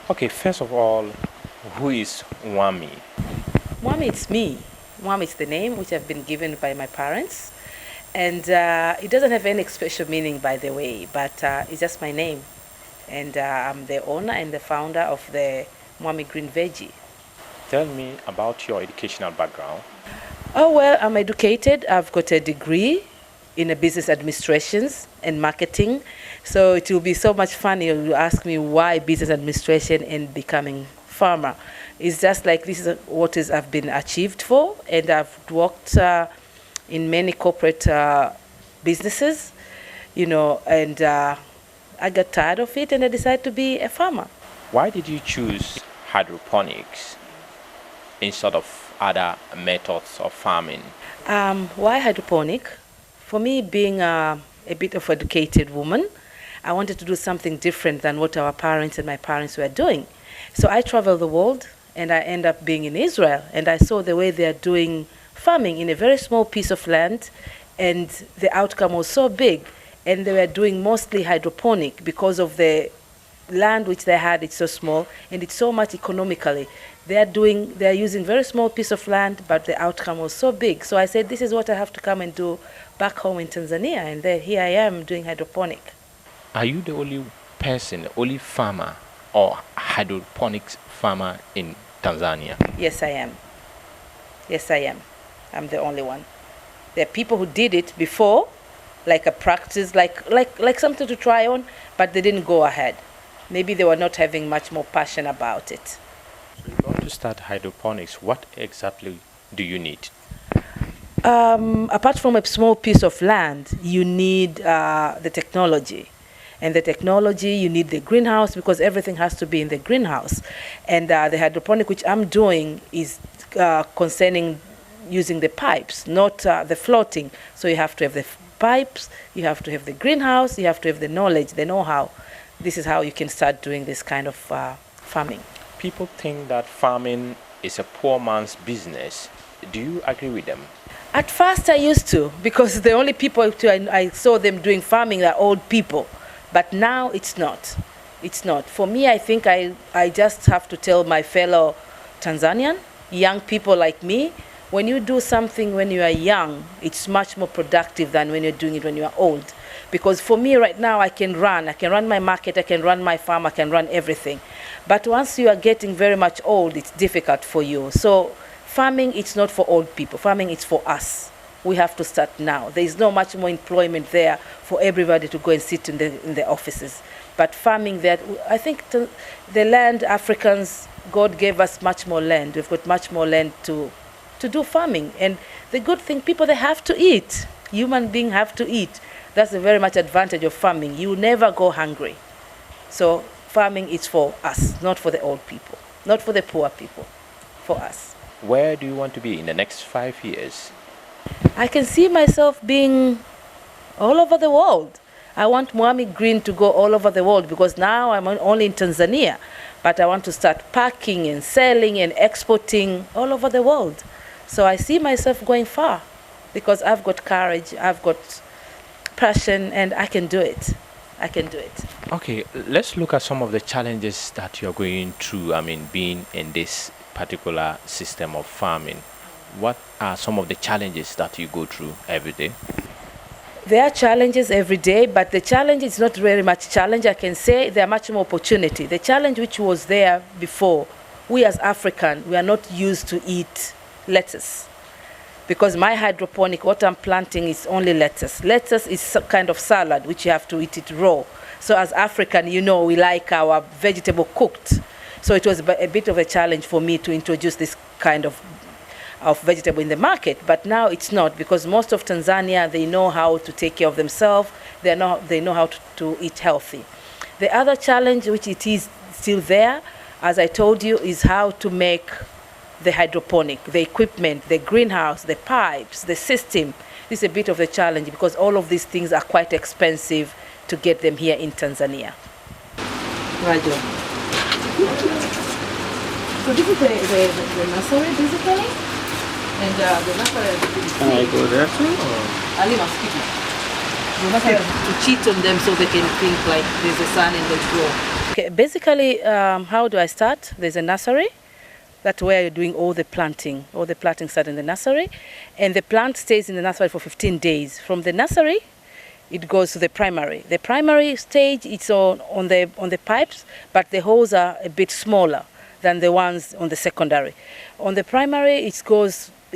Okay, first of all, who is Mwamy? Mwamy, it's me. Mwamy is the name which I've been given by my parents. And it doesn't have any special meaning, by the way, but it's just my name. And I'm the owner and the founder of the Mwamy Green Veggie. Tell me about your educational background. Oh, well, I'm educated. I've got a degree in business administrations and marketing. So it will be so much fun if you ask me why business administration and becoming farmer. It's just like this is what I've been achieved for, and I've worked in many corporate businesses, and I got tired of it and I decided to be a farmer. Why did you choose hydroponics instead of other methods of farming? Why hydroponic? For me, being a bit of an educated woman, I wanted to do something different than what our parents and my parents were doing. So I traveled the world and I ended up being in Israel, and I saw the way they are doing farming in a very small piece of land, and the outcome was so big, and they were doing mostly hydroponic because of the land which they had. It's so small and it's so much economically. They're using very small piece of land, but the outcome was so big. So I said, this is what I have to come and do back home in Tanzania, and then here I am doing hydroponic. Are you the only person, only farmer or hydroponics farmer in Tanzania? Yes, I am. Yes, I am. I'm the only one. There are people who did it before, like a practice, like something to try on, but they didn't go ahead. Maybe they were not having much more passion about it. So you want to start hydroponics, what exactly do you need? Apart from a small piece of land, you need the technology. And the technology, you need the greenhouse, because everything has to be in the greenhouse. And the hydroponic which I'm doing is concerning using the pipes, not the floating. So you have to have the pipes, you have to have the greenhouse, you have to have the knowledge, the know-how. This is how you can start doing this kind of farming. People think that farming is a poor man's business. Do you agree with them? At first I used to, because the only people I saw them doing farming are old people. But now it's not. It's not. For me, I think I just have to tell my fellow Tanzanian, young people like me, when you do something when you are young, it's much more productive than when you're doing it when you are old. Because for me right now, I can run my market, I can run my farm, I can run everything. But once you are getting very much old, it's difficult for you. So farming, it's not for old people. Farming, it's for us. We have to start now. There is no much more employment there for everybody to go and sit in the offices. But farming, that I think the land, Africans, God gave us much more land. We've got much more land to do farming. And the good thing, people, they have to eat. Human beings have to eat. That's a very much advantage of farming. You never go hungry. So farming is for us, not for the old people, not for the poor people, for us. Where do you want to be in the next 5 years? I can see myself being all over the world. I want Mwamy Green to go all over the world, because now I'm only in Tanzania, but I want to start packing and selling and exporting all over the world. So I see myself going far, because I've got courage, I've got passion, and I can do it. I can do it. Okay, let's look at some of the challenges that you're going through, being in this particular system of farming. What are some of the challenges that you go through every day? There are challenges every day, but the challenge is not very much challenge. I can say there are much more opportunity. The challenge which was there before, we as African, we are not used to eat lettuce. Because my hydroponic, what I'm planting is only lettuce. Lettuce is a kind of salad, which you have to eat it raw. So as African, we like our vegetable cooked. So it was a bit of a challenge for me to introduce this kind of vegetable in the market, but now it's not, because most of Tanzania, they know how to take care of themselves, they know how to eat healthy. The other challenge, which it is still there, as I told you, is how to make the hydroponic, the equipment, the greenhouse, the pipes, the system. This is a bit of a challenge, because all of these things are quite expensive to get them here in Tanzania. Rajo. So this is the nursery, basically. And the nursery. Can I go there too? You must have to cheat on them so they can think like there's a sun and they grow. Okay, basically, how do I start? There's a nursery. That's where you're doing all the planting. All the planting starts in the nursery. And the plant stays in the nursery for 15 days. From the nursery, it goes to the primary. The primary stage, it's on the pipes, but the holes are a bit smaller than the ones on the secondary. On the primary, it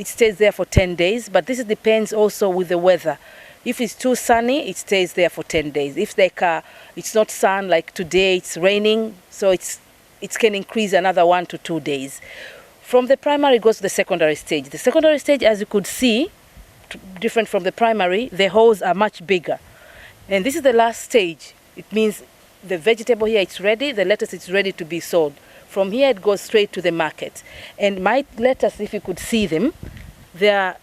stays there for 10 days, but this depends also with the weather. If it's too sunny, it stays there for 10 days. If it's not sun, like today, it's raining, so it can increase another 1 to 2 days. From the primary, it goes to the secondary stage. The secondary stage, as you could see, different from the primary, the holes are much bigger. And this is the last stage. It means the vegetable here, it's ready, the lettuce is ready to be sold. From here, it goes straight to the market. And my lettuce, if you could see them, they are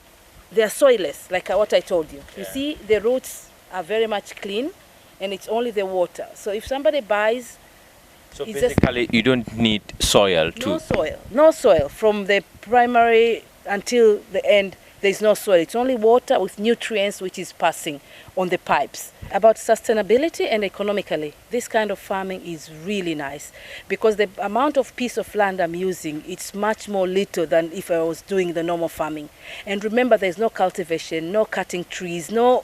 soilless, like what I told you. You see, the roots are very much clean, and it's only the water. So if somebody buys... So basically, you don't need soil to... No soil. From the primary until the end, there's no soil. It's only water with nutrients which is passing on the pipes. About sustainability and economically, this kind of farming is really nice because the amount of piece of land I'm using, it's much more little than if I was doing the normal farming. And remember, there's no cultivation, no cutting trees, no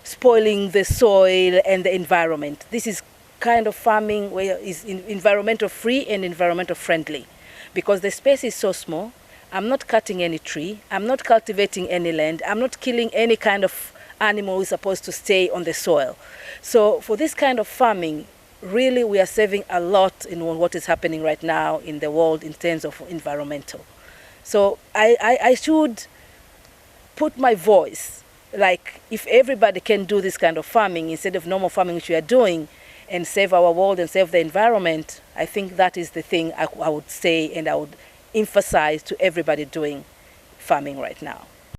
spoiling the soil and the environment. This is kind of farming where is environmental free and environmental friendly because the space is so small. I'm not cutting any tree, I'm not cultivating any land, I'm not killing any kind of animal who's supposed to stay on the soil. So for this kind of farming, really we are saving a lot in what is happening right now in the world in terms of environmental. So I should put my voice, like if everybody can do this kind of farming instead of normal farming which we are doing, and save our world and save the environment, I think that is the thing I would say and I would emphasize to everybody doing farming right now.